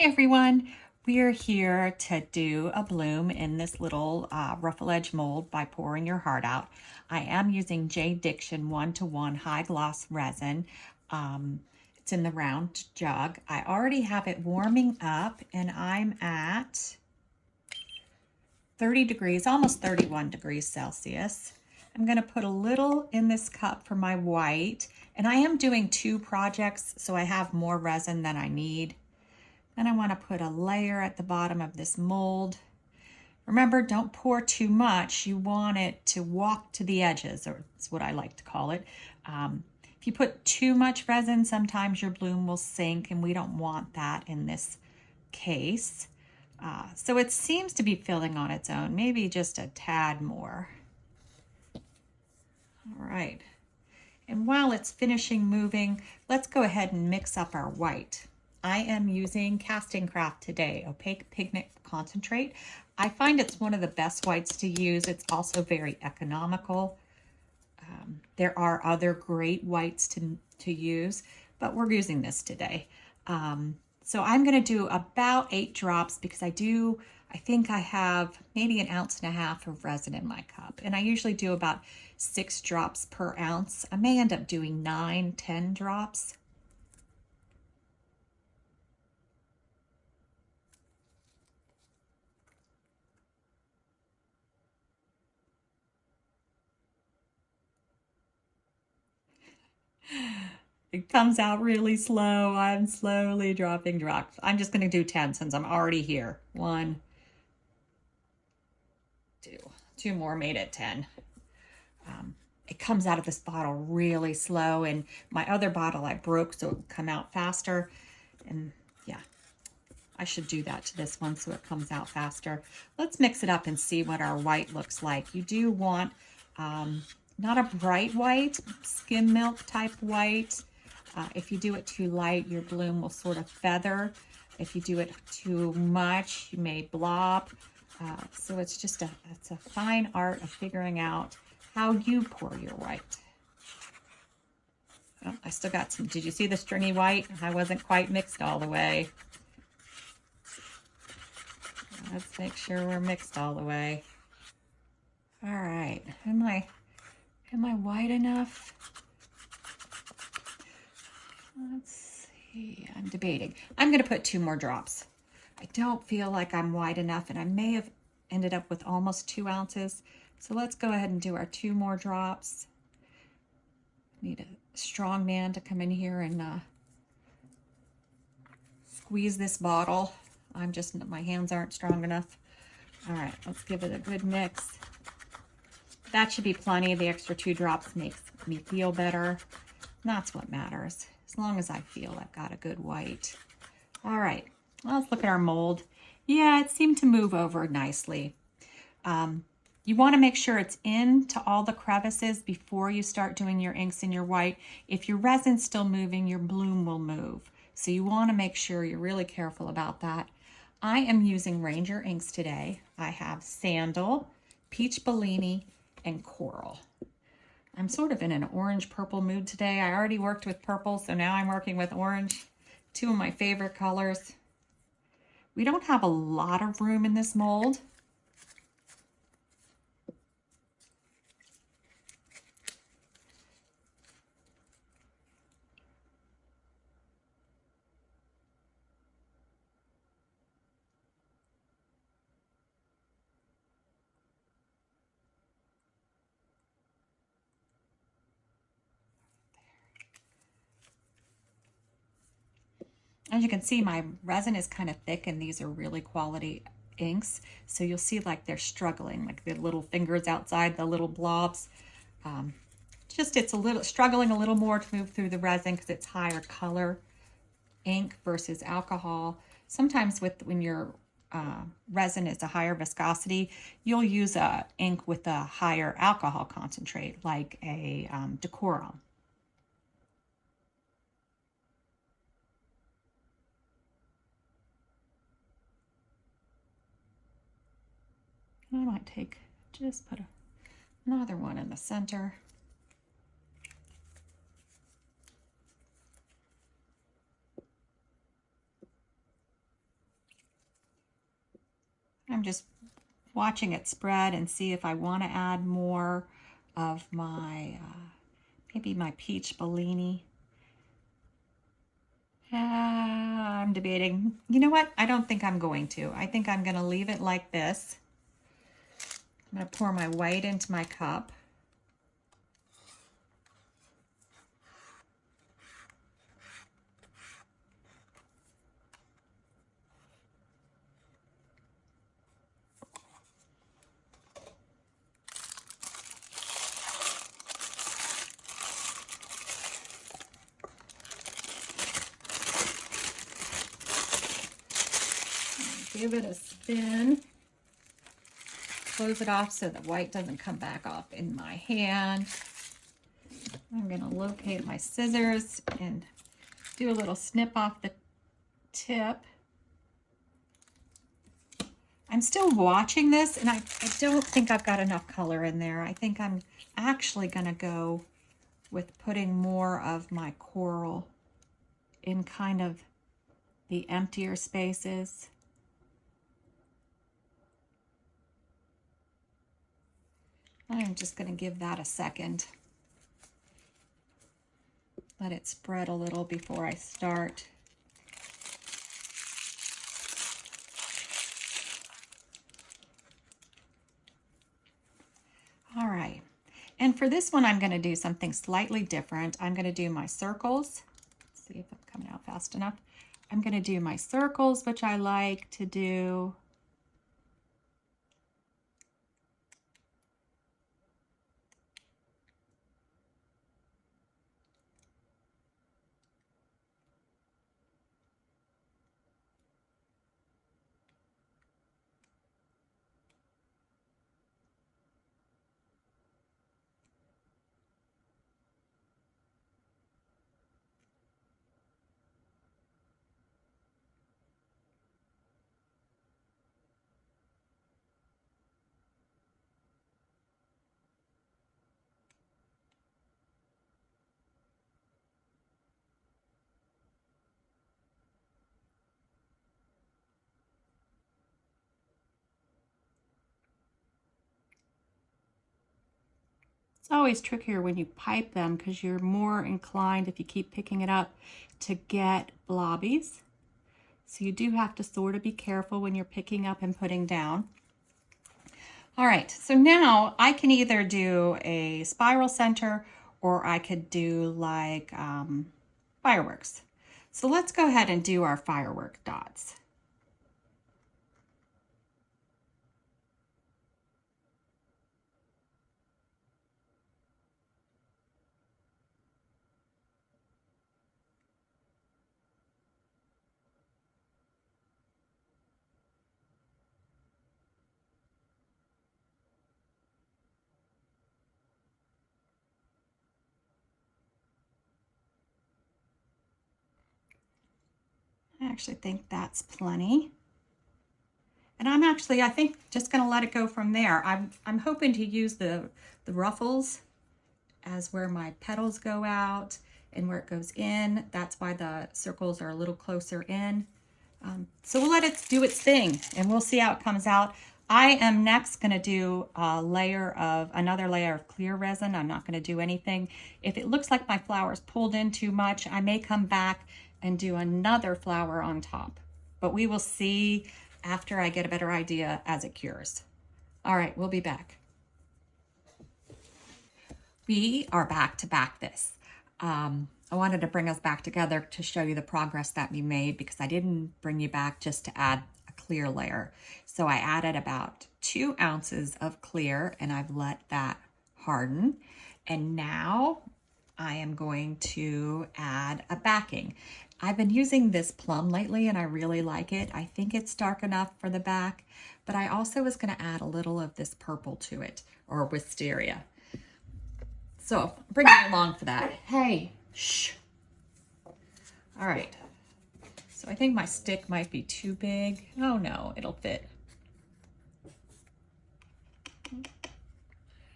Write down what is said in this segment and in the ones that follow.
Hey everyone, we are here to do a bloom in this little ruffle edge mold by pouring your heart out. I am using JDiction 1:1 high gloss resin. It's in the round jug. I already have it warming up and I'm at 30 degrees, almost 31 degrees Celsius. I'm going to put a little in this cup for my white, and I am doing 2 projects, so I have more resin than I need. Then I want to put a layer at the bottom of this mold. Remember, don't pour too much. You want it to walk to the edges, or it's what I like to call it. If you put too much resin, sometimes your bloom will sink, and we don't want that in this case. So it seems to be filling on its own, maybe just a tad more. All right. And while it's finishing moving, let's go ahead and mix up our white. I am using Casting Craft today, Opaque Pigment Concentrate. I find it's one of the best whites to use. It's also very economical. There are other great whites to use, but we're using this today. So I'm going to do about 8 drops because I think I have maybe 1.5 ounces of resin in my cup. And I usually do about 6 drops per ounce. I may end up doing 9, 10 drops. It comes out really slow. I'm slowly dropping drops. I'm just going to do 10 since I'm already here. 1, 2. 2 more made it 10. It comes out of this bottle really slow, and my other bottle I broke so it would come out faster. And yeah, I should do that to this one so it comes out faster. Let's mix it up and see what our white looks like. You do want not a bright white, skim milk type white. If you do it too light, your bloom will sort of feather. If you do it too much, you may blob. So it's just it's a fine art of figuring out how you pour your white. Oh, I still got some. Did you see the stringy white? I wasn't quite mixed all the way. Let's make sure we're mixed all the way. All right. Am I white enough? Let's see. I'm debating. I'm going to put 2 more drops. I don't feel like I'm white enough, and I may have ended up with almost 2 ounces. So let's go ahead and do our 2 more drops. Need a strong man to come in here and squeeze this bottle. My hands aren't strong enough. All right, let's give it a good mix. That should be plenty. The extra 2 drops makes me feel better. That's what matters, as long as I feel I've got a good white. All right, let's look at our mold. Yeah, it seemed to move over nicely. You want to make sure it's into all the crevices before you start doing your inks and your white. If your resin's still moving, your bloom will move. So you want to make sure you're really careful about that. I am using Ranger inks today. I have Sandal, Peach Bellini, and Coral. I'm sort of in an orange-purple mood today. I already worked with purple, so now I'm working with orange. 2 of my favorite colors. We don't have a lot of room in this mold. As you can see, my resin is kind of thick, and these are really quality inks. So you'll see like they're struggling, like the little fingers outside, the little blobs. It's a little struggling a little more to move through the resin because it's higher color ink versus alcohol. Sometimes when your resin is a higher viscosity, you'll use a ink with a higher alcohol concentrate, like a decorum. I might put another one in the center. I'm just watching it spread and see if I want to add more of my, maybe my peach Bellini. I'm debating. You know what? I don't think I'm going to. I think I'm going to leave it like this. I'm going to pour my white into my cup. Give it a spin. Close it off so the white doesn't come back off in my hand. I'm going to locate my scissors and do a little snip off the tip. I'm still watching this, and I don't think I've got enough color in there. I think I'm actually going to go with putting more of my coral in kind of the emptier spaces. I'm just going to give that a second. Let it spread a little before I start. All right. And for this one, I'm going to do something slightly different. I'm going to do my circles. Let's see if I'm coming out fast enough. I'm going to do my circles, which I like to do. It's always trickier when you pipe them because you're more inclined, if you keep picking it up, to get blobbies. So you do have to sort of be careful when you're picking up and putting down. All right, so now I can either do a spiral center or I could do like fireworks. So let's go ahead and do our firework dots. I actually think that's plenty. And I'm actually, I think, just going to let it go from there. I'm hoping to use the ruffles as where my petals go out and where it goes in. That's why the circles are a little closer in. So we'll let it do its thing and we'll see how it comes out. I am next going to do another layer of clear resin. I'm not going to do anything. If it looks like my flower's pulled in too much, I may come back and do another flower on top. But we will see after I get a better idea as it cures. All right, we'll be back. We are back to back this. I wanted to bring us back together to show you the progress that we made because I didn't bring you back just to add a clear layer. So I added about 2 ounces of clear and I've let that harden. And now I am going to add a backing. I've been using this plum lately and I really like it. I think it's dark enough for the back, but I also was going to add a little of this purple to it, or wisteria. So bring me along for that. Hey, shh. All right. So I think my stick might be too big. Oh no, it'll fit.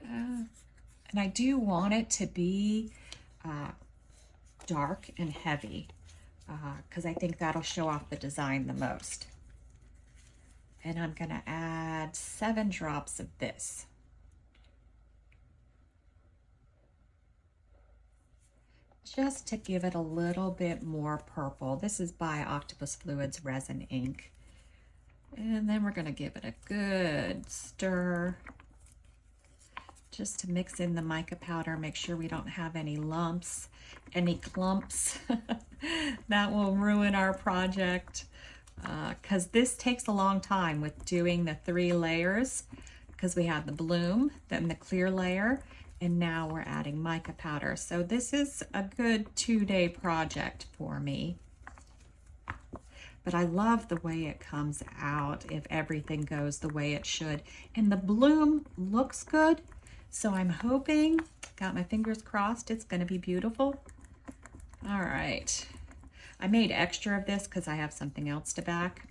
And I do want it to be dark and heavy because I think that'll show off the design the most. And I'm gonna add 7 drops of this. Just to give it a little bit more purple. This is by Octopus Fluids Resin ink. And then we're gonna give it a good stir just to mix in the mica powder, make sure we don't have any lumps, any clumps. That will ruin our project because this takes a long time with doing the 3 layers, because we have the bloom, then the clear layer, and now we're adding mica powder. So this is a good 2-day project for me. But I love the way it comes out if everything goes the way it should. And the bloom looks good. So I'm hoping, got my fingers crossed, it's gonna be beautiful. All right. I made extra of this because I have something else to back.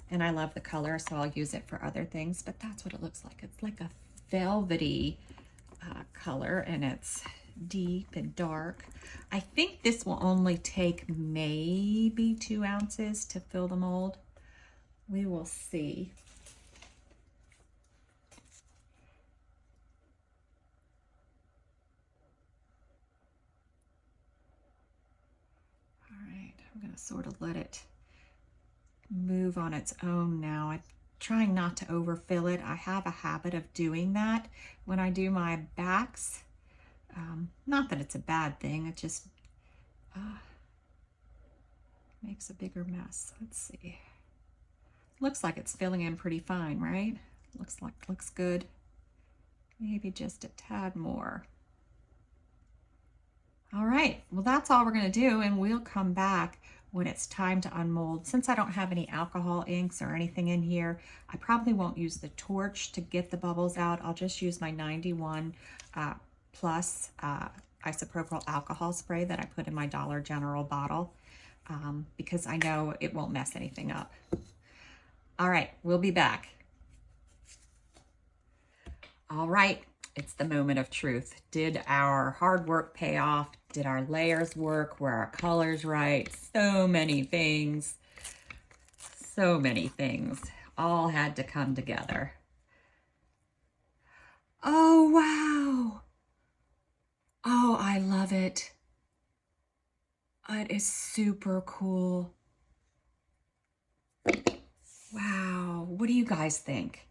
And I love the color, so I'll use it for other things, but that's what it looks like. It's like a velvety color, and it's deep and dark. I think this will only take maybe 2 ounces to fill the mold. We will see. All right, I'm gonna sort of let it move on its own now. I'm trying not to overfill it. I have a habit of doing that when I do my backs. Not that it's a bad thing, it just makes a bigger mess. Let's see. Looks like it's filling in pretty fine, right? Looks good. Maybe just a tad more. All right, well, that's all we're gonna do, and we'll come back when it's time to unmold. Since I don't have any alcohol inks or anything in here, I probably won't use the torch to get the bubbles out. I'll just use my 91 plus isopropyl alcohol spray that I put in my Dollar General bottle because I know it won't mess anything up. All right, we'll be back. All right, it's the moment of truth. Did our hard work pay off? Did our layers work? Were our colors right? So many things all had to come together. Oh, wow. Oh, I love it. It is super cool. Wow, what do you guys think?